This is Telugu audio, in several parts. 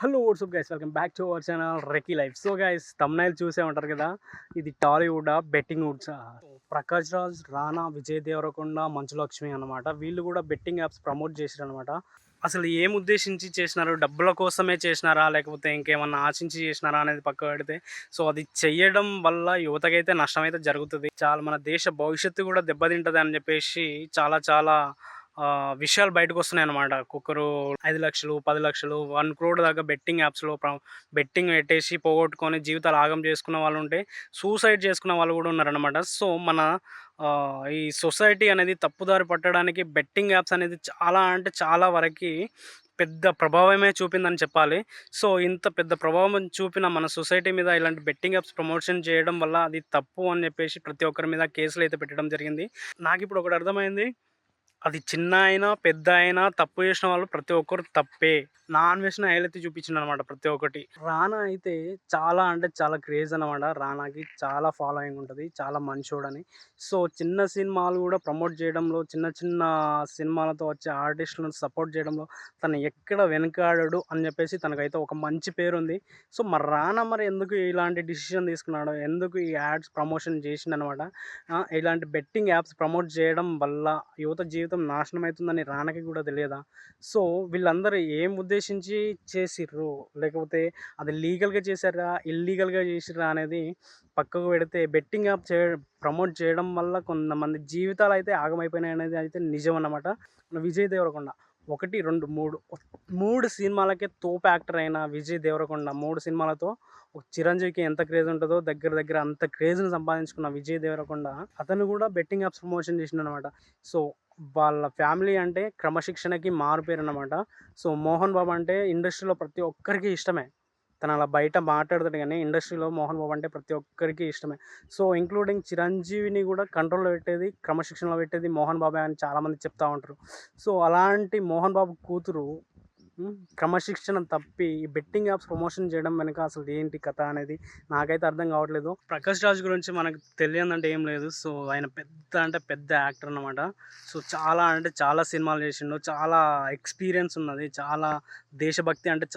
Hello WhatsApp guys, welcome back to our channel reiki life. So guys, thumbnail చూసే ఉంటారు కదా, ఇది టాలీవుడ్ బెట్టింగ్ వుడ్స్. ప్రకాష్ రాజ్, రానా, విజయ్ దేవరకొండ, మంచు లక్ష్మి అన్నమాట. వీళ్ళు కూడా బెట్టింగ్ యాప్స్ ప్రమోట్ చేశారు అనమాట. అసలు ఏం ఉద్దేశించి చేసినారు, డబ్బుల కోసమే చేసినారా లేకపోతే ఇంకేమన్నా ఆశించి చేసినారా అనేది పక్క పెడితే, సో అది చెయ్యడం వల్ల యువతకైతే నష్టం అయితే జరుగుతుంది. చాలా మన దేశ భవిష్యత్తు కూడా దెబ్బతింటది అని చెప్పేసి చాలా చాలా విషయాలు బయటకు వస్తున్నాయి అనమాట. ఒక్కొక్కరు 5 లక్షలు, 10 లక్షలు, 1 crore దాకా బెట్టింగ్ యాప్స్లో బెట్టింగ్ పెట్టేసి పోగొట్టుకొని జీవితాలు ఆగం చేసుకున్న వాళ్ళు ఉంటే, సూసైడ్ చేసుకున్న వాళ్ళు కూడా ఉన్నారనమాట. సో మన ఈ సొసైటీ అనేది తప్పుదారి పట్టడానికి బెట్టింగ్ యాప్స్ అనేది చాలా అంటే చాలా వరకు పెద్ద ప్రభావమే చూపిందని చెప్పాలి. సో ఇంత పెద్ద ప్రభావం చూపిన మన సొసైటీ మీద ఇలాంటి బెట్టింగ్ యాప్స్ ప్రమోషన్ చేయడం వల్ల అది తప్పు అని చెప్పేసి ప్రతి ఒక్కరి మీద కేసులు అయితే పెట్టడం జరిగింది. నాకు ఇప్పుడు ఒకటి అర్థమైంది, అది చిన్న అయినా పెద్ద అయినా తప్పు చేసిన వాళ్ళు ప్రతి ఒక్కరు తప్పే. నా అన్వేషణ హైలెత్తి చూపించిందనమాట ప్రతి ఒక్కటి. రానా అయితే చాలా అంటే చాలా క్రేజ్ అనమాట. రానాకి చాలా ఫాలోయింగ్ ఉంటుంది, చాలా మంచోడని. సో చిన్న సినిమాలు కూడా ప్రమోట్ చేయడంలో, చిన్న చిన్న సినిమాలతో వచ్చే ఆర్టిస్టులను సపోర్ట్ చేయడంలో తను ఎక్కడ వెనకాడడు అని చెప్పేసి తనకైతే ఒక మంచి పేరుంది. సో మరి రానా మరి ఎందుకు ఇలాంటి డిసిషన్ తీసుకున్నాడు, ఎందుకు ఈ యాడ్స్ ప్రమోషన్ చేసిండనమాట. ఇలాంటి బెట్టింగ్ యాప్స్ ప్రమోట్ చేయడం వల్ల యువత జీవితం నాశనం అవుతుందని రానకి కూడా తెలియదా? సో వీళ్ళందరూ ఏం ఉద్దేశించి చేసిర్రు, లేకపోతే అది లీగల్గా చేశారా, ఇల్లీగల్గా చేసిర్రా అనేది పక్కకు పెడితే, బెట్టింగ్ యాప్ ప్రమోట్ చేయడం వల్ల కొంతమంది జీవితాలు అయితే ఆగమైపోయినాయి అనేది అయితే నిజం అన్నమాట. విజయ్ దేవరకొండ 1, 2, 3 సినిమాలకే తోపు యాక్టర్ అయిన విజయ్ దేవరకొండ 3 సినిమాలతో ఒక చిరంజీవికి ఎంత క్రేజ్ ఉంటుందో దగ్గర దగ్గర అంత క్రేజ్ని సంపాదించుకున్న విజయ్ దేవరకొండ అతను కూడా బెట్టింగ్ యాప్స్ ప్రమోషన్ చేసిండు అనమాట. సో వాళ్ళ ఫ్యామిలీ అంటే క్రమశిక్షణకి మారుపేరు అనమాట. సో మోహన్ బాబు అంటే ఇండస్ట్రీలో ప్రతి ఒక్కరికి ఇష్టమే. తను అలా బయట మాట్లాడతాడు కానీ ఇండస్ట్రీలో మోహన్ బాబు అంటే ప్రతి ఒక్కరికి ఇష్టమే. సో ఇంక్లూడింగ్ చిరంజీవిని కూడా కంట్రోల్లో పెట్టేది, క్రమశిక్షణలో పెట్టేది మోహన్ బాబే అని చాలామంది చెప్తా ఉంటారు. సో అలాంటి మోహన్ బాబు కూతురు క్రమశిక్షణ తప్పి ఈ బెట్టింగ్ యాప్స్ ప్రమోషన్ చేయడం వెనక అసలు ఏంటి కథ అనేది నాకైతే అర్థం కావట్లేదు. ప్రకాష్ రాజ్ గురించి మనకు తెలియదంటే ఏం లేదు. సో ఆయన పెద్ద అంటే పెద్ద యాక్టర్ అన్నమాట. సో చాలా అంటే చాలా సినిమాలు చేసిండు, చాలా ఎక్స్పీరియన్స్ ఉన్నది, చాలా దేశభక్తి అంటే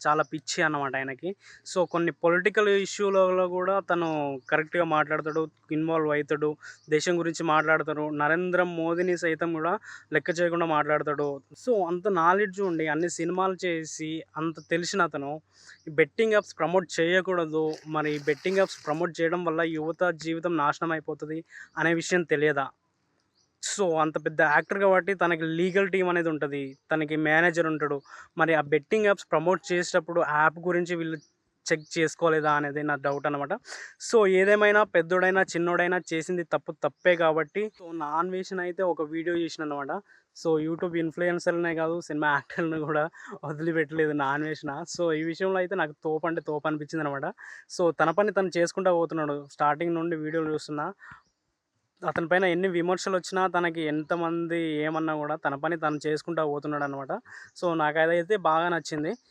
చాలా పిచ్చి అన్నమాట ఆయనకి. సో కొన్ని పొలిటికల్ ఇష్యూలలో కూడా తను కరెక్ట్గా మాట్లాడతాడు, ఇన్వాల్వ్ అవుతాడు, దేశం గురించి మాట్లాడతాడు, నరేంద్ర మోదీని సైతం కూడా లెక్క చేయకుండా మాట్లాడతాడు. సో అంత నాలెడ్జ్ ఉండి అన్ని సినిమాలు చేసి అంత తెలిసిన అతను ఈ బెట్టింగ్ యాప్స్ ప్రమోట్ చేయకూడదు, మరి బెట్టింగ్ యాప్స్ ప్రమోట్ చేయడం వల్ల యువత జీవితం నాశనం అయిపోతుంది అనే విషయం తెలియదా? సో అంత పెద్ద యాక్టర్ కాబట్టి తనకి లీగల్ టీం అనేది ఉంటుంది, తనకి మేనేజర్ ఉంటాడు. మరి ఆ బెట్టింగ్ యాప్స్ ప్రమోట్ చేసేటప్పుడు యాప్ గురించి వీళ్ళు చెక్ చేసుకోలేదా అనేది నా డౌట్ అనమాట. సో ఏదేమైనా పెద్దోడైనా చిన్నోడైనా చేసింది తప్పు తప్పే కాబట్టి, సో నా అన్వేషణ అయితే ఒక వీడియో చేసిన అనమాట. సో యూట్యూబ్ ఇన్ఫ్లుయెన్సర్లనే కాదు, సినిమా యాక్టర్లను కూడా వదిలిపెట్టలేదు నా అన్వేషణ. సో ఈ విషయంలో అయితే నాకు తోపు అంటే తోపు అనిపించింది అనమాట. సో తన పని తను చేసుకుంటూ పోతున్నాడు. స్టార్టింగ్ నుండి వీడియోలు చూస్తున్నా, అతని పైన ఎన్ని విమర్శలు వచ్చినా, తనకి ఎంతమంది ఏమన్నా కూడా తన పని తను చేసుకుంటూ పోతున్నాడు అనమాట. సో నాకు అదైతే బాగా నచ్చింది.